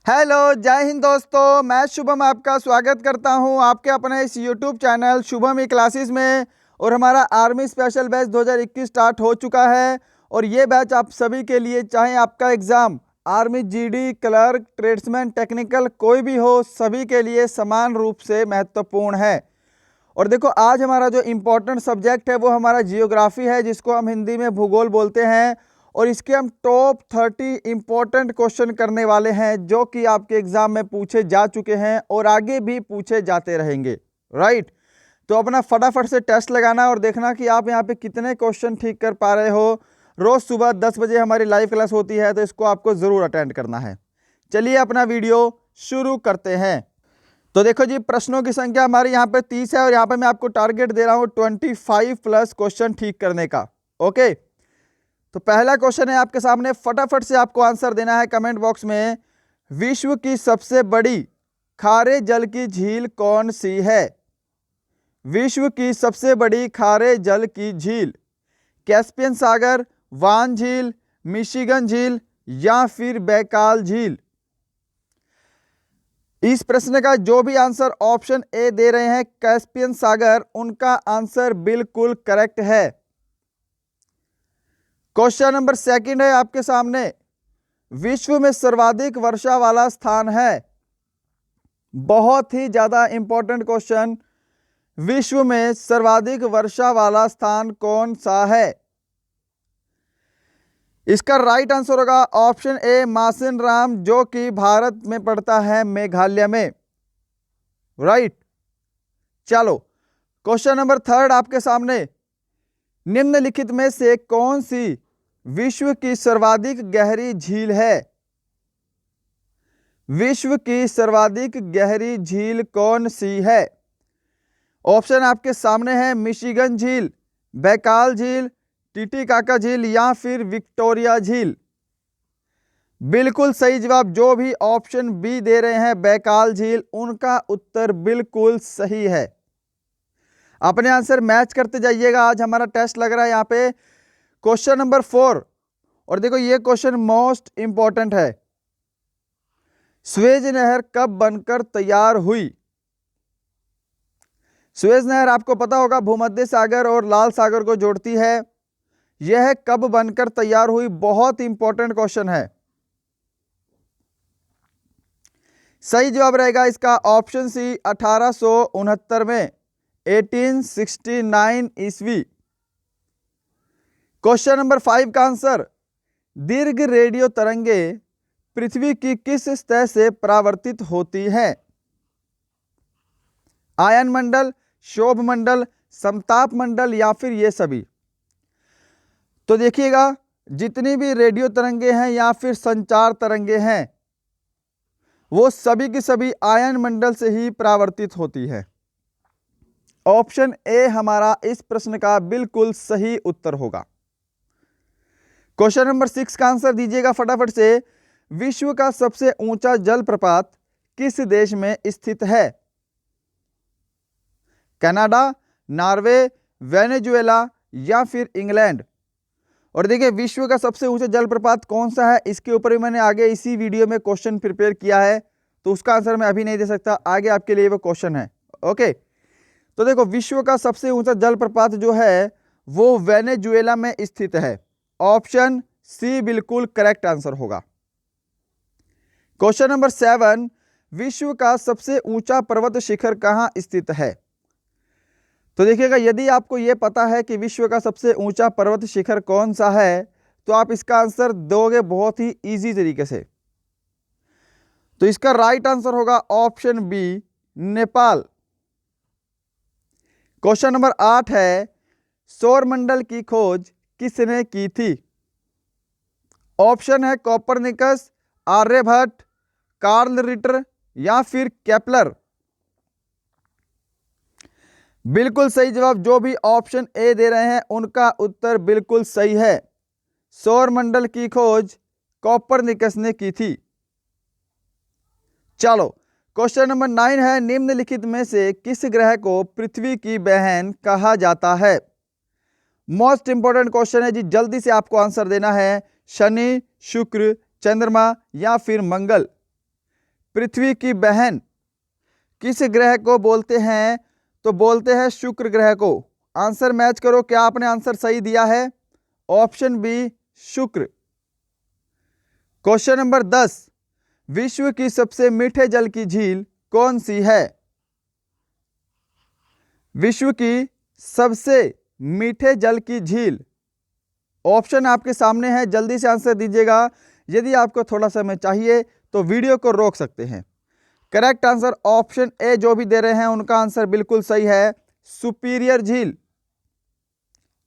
Hello, जय हिंद दोस्तों। मैं शुभम आपका स्वागत करता हूं आपके अपने इस यूट्यूब चैनल शुभम ई क्लासेस में। और हमारा आर्मी स्पेशल बैच 2021 स्टार्ट हो चुका है। और ये बैच आप सभी के लिए, चाहे आपका exam army GD, clerk, tradesman, technical कोई भी हो, सभी के लिए समान रूप से महत्वपूर्ण है। और देखो, आज हमारा जो इम्पोर्टेंट सब्जेक्ट है वो हमारा जियोग्राफी है, जिसको हम हिंदी में भूगोल बोलते हैं। और इसके हम टॉप 30 इम्पोर्टेंट क्वेश्चन करने वाले हैं, जो कि आपके एग्जाम में पूछे जा चुके हैं और आगे भी पूछे जाते रहेंगे। राइट, तो अपना फटाफट से टेस्ट लगाना और देखना कि आप यहाँ पे कितने क्वेश्चन ठीक कर पा रहे हो। रोज सुबह 10 बजे हमारी लाइव क्लास होती है, तो इसको आपको जरूर अटेंड करना है। चलिए अपना वीडियो शुरू करते हैं। तो देखो जी, प्रश्नों की संख्या हमारी यहाँ पे 30 है और यहाँ पे मैं आपको टारगेट दे रहा हूँ 25 प्लस क्वेश्चन ठीक करने का। ओके, तो पहला क्वेश्चन है आपके सामने, फटाफट से आपको आंसर देना है कमेंट बॉक्स में। विश्व की सबसे बड़ी खारे जल की झील कौन सी है? विश्व की सबसे बड़ी खारे जल की झील, कैस्पियन सागर, वान झील, मिशिगन झील या फिर बैकाल झील। इस प्रश्न का जो भी आंसर ऑप्शन ए दे रहे हैं कैस्पियन सागर, उनका आंसर बिल्कुल करेक्ट है। क्वेश्चन नंबर सेकंड है आपके सामने, विश्व में सर्वाधिक वर्षा वाला स्थान है। बहुत ही ज्यादा इंपॉर्टेंट क्वेश्चन, विश्व में सर्वाधिक वर्षा वाला स्थान कौन सा है? इसका राइट आंसर होगा ऑप्शन ए मासिन राम, जो कि भारत में पड़ता है, मेघालय में। राइट, चलो क्वेश्चन नंबर थर्ड आपके सामने, निम्नलिखित में से कौन सी विश्व की सर्वाधिक गहरी झील है? विश्व की सर्वाधिक गहरी झील कौन सी है? ऑप्शन आपके सामने है, मिशिगन झील, बैकाल झील, टिटिकाका झील या फिर विक्टोरिया झील। बिल्कुल सही जवाब, जो भी ऑप्शन बी दे रहे हैं बैकाल झील, उनका उत्तर बिल्कुल सही है। अपने आंसर मैच करते जाइएगा। आज हमारा टेस्ट लग रहा है यहाँ पे क्वेश्चन नंबर 4। और देखो, ये क्वेश्चन मोस्ट इंपॉर्टेंट है। सुएज नहर कब बनकर तैयार हुई? सुएज नहर आपको पता होगा भूमध्य सागर और लाल सागर को जोड़ती है। यह कब बनकर तैयार हुई? बहुत इंपॉर्टेंट क्वेश्चन है। सही जवाब रहेगा इसका ऑप्शन सी 1869 में, 1869 ईस्वी। क्वेश्चन नंबर 5 का आंसर, दीर्घ रेडियो तरंगे पृथ्वी की किस सतह से परावर्तित होती हैं? आयन मंडल, शोभ मंडल, समताप मंडल या फिर ये सभी। तो देखिएगा, जितनी भी रेडियो तरंगे हैं या फिर संचार तरंगे हैं, वो सभी की सभी आयन मंडल से ही परावर्तित होती है। ऑप्शन ए हमारा इस प्रश्न का बिल्कुल सही उत्तर होगा। क्वेश्चन नंबर 6 का आंसर दीजिएगा फटाफट से। विश्व का सबसे ऊंचा जलप्रपात किस देश में स्थित है? कनाडा, नॉर्वे, वेनेजुएला या फिर इंग्लैंड। और देखिए, विश्व का सबसे ऊंचा जलप्रपात कौन सा है, इसके ऊपर भी मैंने आगे इसी वीडियो में क्वेश्चन प्रिपेयर किया है, तो उसका आंसर मैं अभी नहीं दे सकता, आगे आपके लिए वो क्वेश्चन है। ओके, तो देखो, विश्व का सबसे ऊंचा जलप्रपात जो है वो वेनेजुएला में स्थित है। ऑप्शन सी बिल्कुल करेक्ट आंसर होगा। क्वेश्चन नंबर 7, विश्व का सबसे ऊंचा पर्वत शिखर कहां स्थित है? तो देखिएगा, यदि आपको यह पता है कि विश्व का सबसे ऊंचा पर्वत शिखर कौन सा है, तो आप इसका आंसर दोगे बहुत ही इजी तरीके से। तो इसका राइट आंसर होगा option B, Nepal. Question number 8 है, सौरमंडल की खोज किसने की थी? ऑप्शन है कोपरनिकस, आर्यभट्ट, कार्ल रिटर या फिर केपलर। बिल्कुल सही जवाब, जो भी ऑप्शन ए दे रहे हैं उनका उत्तर बिल्कुल सही है। सौरमंडल की खोज कोपरनिकस ने की थी। चलो क्वेश्चन नंबर 9 है, निम्नलिखित में से किस ग्रह को पृथ्वी की बहन कहा जाता है? मोस्ट इंपॉर्टेंट क्वेश्चन है जी, जल्दी से आपको आंसर देना है। शनि, शुक्र, चंद्रमा या फिर मंगल। पृथ्वी की बहन किस ग्रह को बोलते हैं? तो बोलते हैं शुक्र ग्रह को। आंसर मैच करो, क्या आपने आंसर सही दिया है? ऑप्शन बी शुक्र। क्वेश्चन नंबर 10, विश्व की सबसे मीठे जल की झील कौन सी है? विश्व की सबसे मीठे जल की झील, ऑप्शन आपके सामने है, जल्दी से आंसर दीजिएगा। यदि आपको थोड़ा समय चाहिए तो वीडियो को रोक सकते हैं। करेक्ट आंसर ऑप्शन ए, जो भी दे रहे हैं उनका आंसर बिल्कुल सही है, सुपीरियर झील।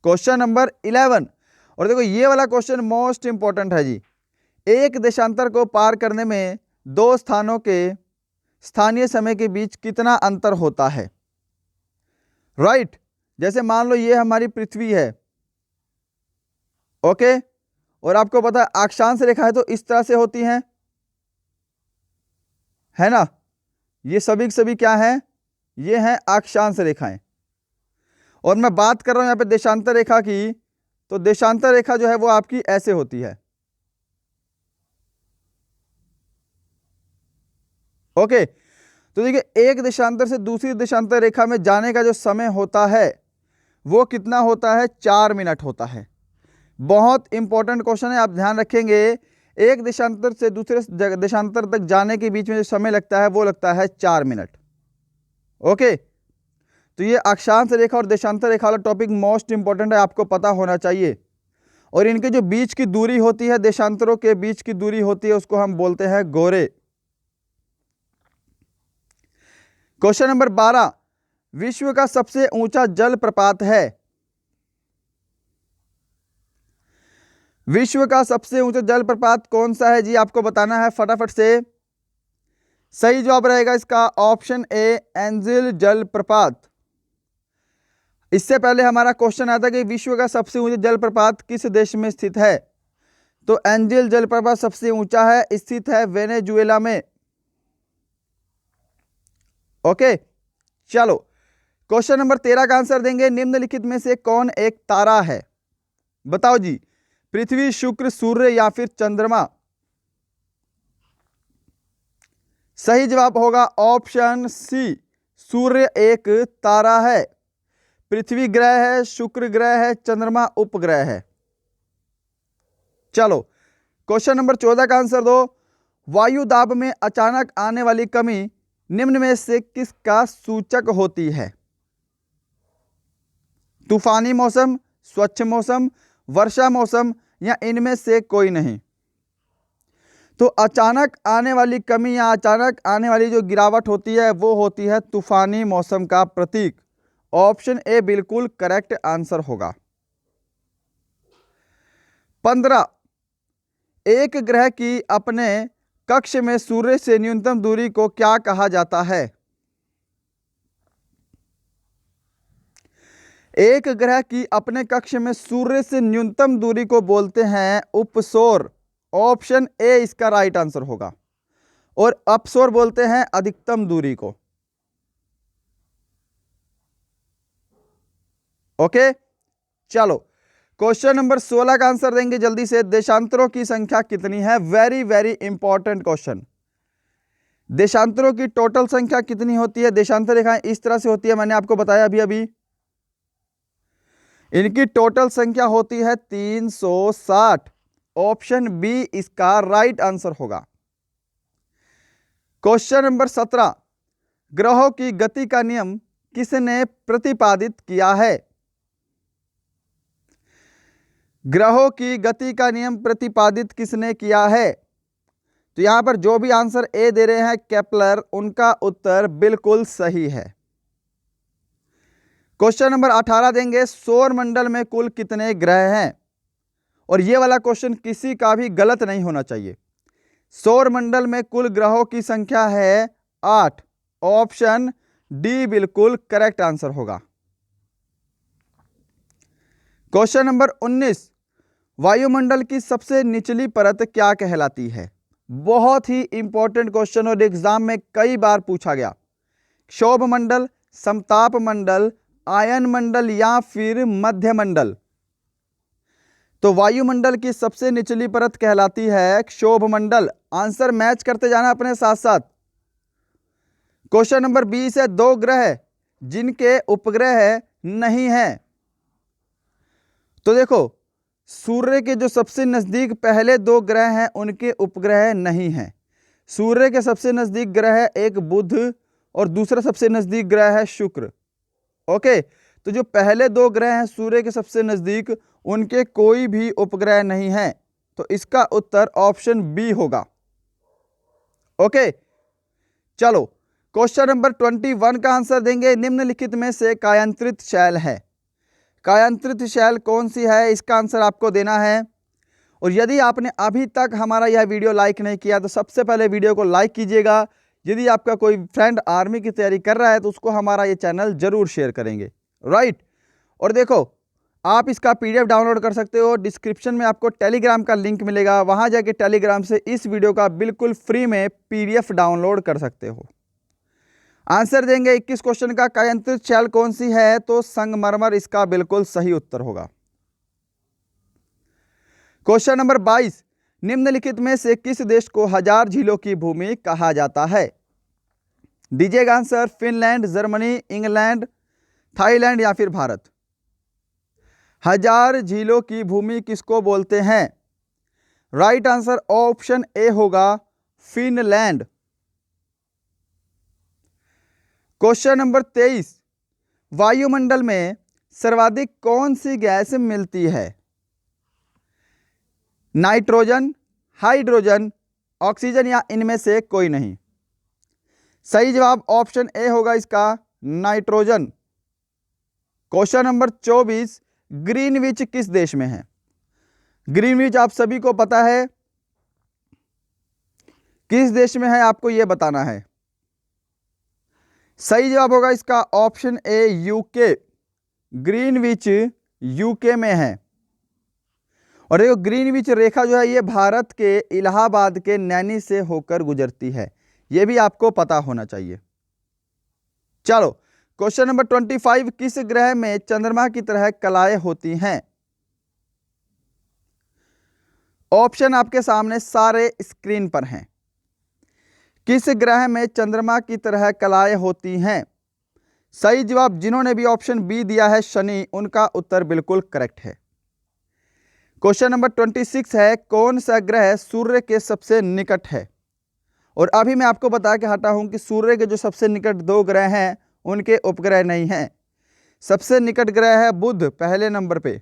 क्वेश्चन नंबर 11, और देखो ये वाला क्वेश्चन मोस्ट इंपॉर्टेंट है जी। एक देशांतर को पार करने में दो स्थानों के स्थानीय समय के बीच कितना अंतर होता है? राइट, जैसे मान लो ये हमारी पृथ्वी है, ओके, और आपको पता है अक्षांश रेखा है तो इस तरह से होती है ना। ये सभी सभी क्या है? ये हैं अक्षांश रेखाएं। और मैं बात कर रहा हूं यहां पे देशांतर रेखा की, तो देशांतर रेखा जो है वो आपकी ऐसे होती है, ओके। तो देखिए एक देशांतर से दूसरी देशांतर रेखा में जाने का जो समय होता है वो कितना होता है? 4 मिनट होता है। बहुत इंपॉर्टेंट क्वेश्चन है, आप ध्यान रखेंगे। एक देशांतर से दूसरे देशांतर तक जाने के बीच में जो समय लगता है वो लगता है 4 मिनट, ओके। तो ये अक्षांश रेखा और देशांतर रेखा वाला टॉपिक मोस्ट इंपॉर्टेंट है, आपको पता होना चाहिए। और इनके जो बीच की दूरी होती है, देशांतरों के बीच की दूरी होती है, उसको हम बोलते हैं गोरे। क्वेश्चन नंबर 12, विश्व का सबसे ऊंचा जल प्रपात है? विश्व का सबसे ऊंचा जल प्रपात कौन सा है जी? आपको बताना है फटाफट से। सही जवाब रहेगा इसका ऑप्शन ए, एंजिल जल प्रपात। इससे पहले हमारा क्वेश्चन आता कि विश्व का सबसे ऊंचा जल प्रपात किस देश में स्थित है? तो एंजिल जल प्रपात सबसे ऊंचा है, स्थित है वेनेजुएला में, ओके। चलो क्वेश्चन नंबर 13 का आंसर देंगे, निम्नलिखित में से कौन एक तारा है? बताओ जी, पृथ्वी, शुक्र, सूर्य या फिर चंद्रमा? सही जवाब होगा ऑप्शन सी, सूर्य एक तारा है। पृथ्वी ग्रह है, शुक्र ग्रह है, चंद्रमा उपग्रह है। चलो क्वेश्चन नंबर 14 का आंसर दो, वायु दाब में अचानक आने वाली कमी निम्न में से किसका सूचक होती है? तूफानी मौसम, स्वच्छ मौसम, वर्षा मौसम या इनमें से कोई नहीं? तो अचानक आने वाली कमी या अचानक आने वाली जो गिरावट होती है वो होती है तूफानी मौसम का प्रतीक। ऑप्शन ए बिल्कुल करेक्ट आंसर होगा। 15, एक ग्रह की अपने कक्ष में सूर्य से न्यूनतम दूरी को क्या कहा जाता है? एक ग्रह की अपने कक्ष में सूर्य से न्यूनतम दूरी को बोलते हैं उपसौर। ऑप्शन ए इसका राइट आंसर होगा। और अपसौर बोलते हैं अधिकतम दूरी को, ओके। चलो क्वेश्चन नंबर 16 का आंसर देंगे जल्दी से, देशांतरों की संख्या कितनी है? Very very important question. देशांतरों की टोटल संख्या कितनी होती है? देशांतर रेखाएं इस तरह से होती है, मैंने आपको बताया अभी अभी। इनकी टोटल संख्या होती है 360। ऑप्शन बी इसका राइट आंसर होगा। क्वेश्चन नंबर 17, ग्रहों की गति का नियम किसने प्रतिपादित किया है? ग्रहों की गति का नियम प्रतिपादित किसने किया है? तो यहां पर जो भी आंसर ए दे रहे हैं केपलर, उनका उत्तर बिल्कुल सही है। क्वेश्चन नंबर 18 देंगे, सौर मंडल में कुल कितने ग्रह हैं? और ये वाला क्वेश्चन किसी का भी गलत नहीं होना चाहिए। सौर मंडल में कुल ग्रहों की संख्या है 8। ऑप्शन डी बिल्कुल करेक्ट आंसर होगा। क्वेश्चन नंबर 19, वायुमंडल की सबसे निचली परत क्या कहलाती है? बहुत ही इंपॉर्टेंट क्वेश्चन और एग्जाम में कई बार पूछा गया। क्षोभ मंडल, समताप मंडल, आयन मंडल या फिर मध्य मंडल? तो वायुमंडल की सबसे निचली परत कहलाती है क्षोभ मंडल। आंसर मैच करते जाना अपने साथ साथ। क्वेश्चन नंबर 20 है, दो ग्रह जिनके उपग्रह नहीं हैं। तो देखो, सूर्य के जो सबसे नजदीक पहले दो ग्रह हैं उनके उपग्रह नहीं हैं। सूर्य के सबसे नजदीक ग्रह है एक बुध और दूसरा सबसे नजदीक ग्रह है शुक्र। ओके, तो जो पहले दो ग्रह हैं सूर्य के सबसे नजदीक, उनके कोई भी उपग्रह नहीं है। तो इसका उत्तर ऑप्शन बी होगा। ओके, चलो क्वेश्चन नंबर 21 का आंसर देंगे। निम्नलिखित में से कायांतरित शैल है। कायांतरित शैल कौन सी है, इसका आंसर आपको देना है। और यदि आपने अभी तक हमारा यह वीडियो लाइक नहीं किया तो सबसे पहले वीडियो को लाइक कीजिएगा। यदि आपका कोई फ्रेंड आर्मी की तैयारी कर रहा है तो उसको हमारा ये चैनल जरूर शेयर करेंगे, राइट। और देखो, आप इसका पीडीएफ डाउनलोड कर सकते हो। डिस्क्रिप्शन में आपको टेलीग्राम का लिंक मिलेगा, वहां जाके टेलीग्राम से इस वीडियो का बिल्कुल फ्री में पीडीएफ डाउनलोड कर सकते हो। आंसर देंगे 21 क्वेश्चन का, कायांतरित शैल कौन सी है, तो संगमरमर इसका बिल्कुल सही उत्तर होगा। क्वेश्चन नंबर 22, निम्नलिखित में से किस देश को हजार झीलों की भूमि कहा जाता है। दीजिएगा answer, Finland, Germany, England, Thailand या फिर भारत। हजार झीलों की भूमि किसको बोलते हैं? राइट आंसर ऑप्शन ए होगा, फिनलैंड। क्वेश्चन नंबर 23, वायुमंडल में सर्वाधिक कौन सी गैस मिलती है? नाइट्रोजन, हाइड्रोजन, ऑक्सीजन या इनमें से कोई नहीं। सही जवाब ऑप्शन ए होगा इसका, नाइट्रोजन। क्वेश्चन नंबर 24, ग्रीनविच किस देश में है? ग्रीनविच आप सभी को पता है, किस देश में है आपको यह बताना है। सही जवाब होगा इसका option A, UK. Greenwich UK में है। और देखो, ग्रीनविच रेखा जो है ये भारत के इलाहाबाद के नैनी से होकर गुजरती है, यह भी आपको पता होना चाहिए। चलो क्वेश्चन नंबर 25, किस ग्रह में चंद्रमा की तरह कलाएं होती हैं? ऑप्शन आपके सामने सारे स्क्रीन पर हैं। किस ग्रह में चंद्रमा की तरह कलाएं होती हैं? सही जवाब जिन्होंने भी ऑप्शन बी दिया है शनि, उनका उत्तर बिल्कुल करेक्ट है। क्वेश्चन नंबर 26 है, कौन सा ग्रह सूर्य के सबसे निकट है? और अभी मैं आपको बता के हटा हूं कि सूर्य के जो सबसे निकट दो ग्रह हैं उनके उपग्रह नहीं हैं। सबसे निकट ग्रह है बुध पहले नंबर पे,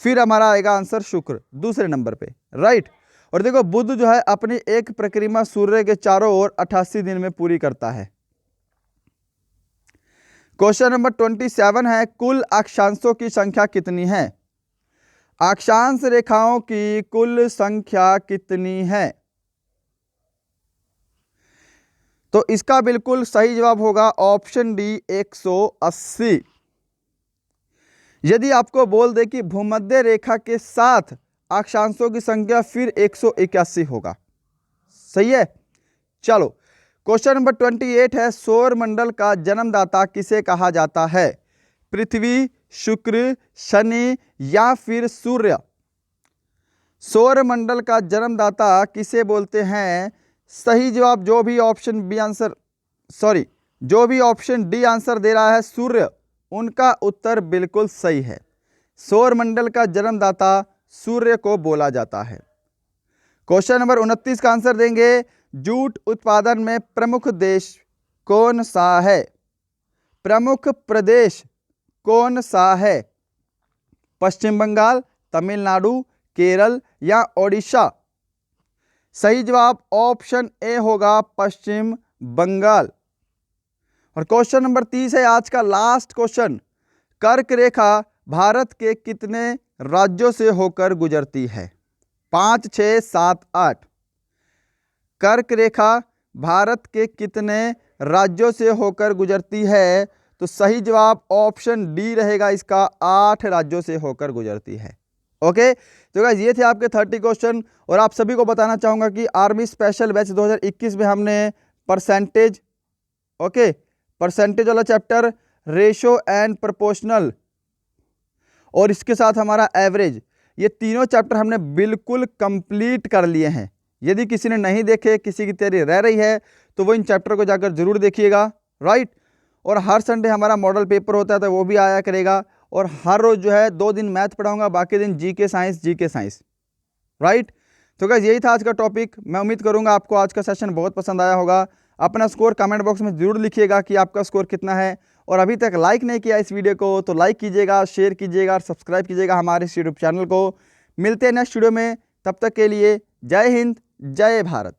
फिर हमारा आएगा आंसर शुक्र दूसरे नंबर पे, राइट। और देखो, बुध जो है अपनी एक परिक्रमा सूर्य के चारों ओर 88 दिन में पूरी करता है। क्वेश्चन नंबर 27 है, कुल अक्षांशों की संख्या कितनी है? अक्षांश रेखाओं की कुल संख्या कितनी है? तो इसका बिल्कुल सही जवाब होगा ऑप्शन डी, 180। यदि आपको बोल दे कि भूमध्य रेखा के साथ अक्षांशों की संख्या, फिर 181 होगा। सही है। चलो क्वेश्चन नंबर 28 है, सौर मंडल का जन्मदाता किसे कहा जाता है? पृथ्वी, शुक्र, शनि या फिर सूर्य। सौर मंडल का जन्मदाता किसे बोलते हैं? सही जवाब जो भी ऑप्शन बी आंसर, सॉरी, जो भी ऑप्शन डी आंसर दे रहा है सूर्य, उनका उत्तर बिल्कुल सही है। सौर मंडल का जन्मदाता सूर्य को बोला जाता है। क्वेश्चन नंबर 29 का आंसर देंगे, जूट उत्पादन में प्रमुख देश कौन सा है? प्रमुख प्रदेश कौन सा है? पश्चिम बंगाल, तमिलनाडु, केरल या ओडिशा। सही जवाब ऑप्शन ए होगा, पश्चिम बंगाल। और क्वेश्चन नंबर 30 है आज का लास्ट क्वेश्चन, कर्क रेखा भारत के कितने राज्यों से होकर गुजरती है? 5, 6, 7, 8। कर्क रेखा भारत के कितने राज्यों से होकर गुजरती है? तो सही जवाब ऑप्शन डी रहेगा इसका, 8 राज्यों से होकर गुजरती है। ओके, तो गाइस ये थे आपके 30 क्वेश्चन। और आप सभी को बताना चाहूंगा कि आर्मी स्पेशल बैच 2021 में हमने परसेंटेज, ओके, परसेंटेज वाला चैप्टर, रेशो एंड प्रोपोर्शनल और इसके साथ हमारा एवरेज, ये तीनों चैप्टर हमने बिल्कुल कंप्लीट कर लिए हैं। यदि किसी ने नहीं देखे, किसी की तैयारी रह रही है, तो वो इन चैप्टर को जाकर जरूर देखिएगा, राइट। और हर संडे हमारा मॉडल पेपर होता है तो वो भी आया करेगा। और हर रोज जो है 2 दिन मैथ पढ़ाऊंगा, बाकी दिन जीके साइंस, राइट। तो गाइस यही था आज का टॉपिक। मैं उम्मीद करूंगा आपको आज का सेशन बहुत पसंद आया होगा। अपना स्कोर कमेंट बॉक्स में जरूर लिखिएगा कि आपका स्कोर कितना है। और अभी तक लाइक नहीं किया इस वीडियो को तो लाइक कीजिएगा, शेयर कीजिएगा और सब्सक्राइब कीजिएगा हमारे इस यूट्यूब चैनल को। मिलते हैं नेक्स्ट वीडियो में, तब तक के लिए जय हिंद, जय भारत।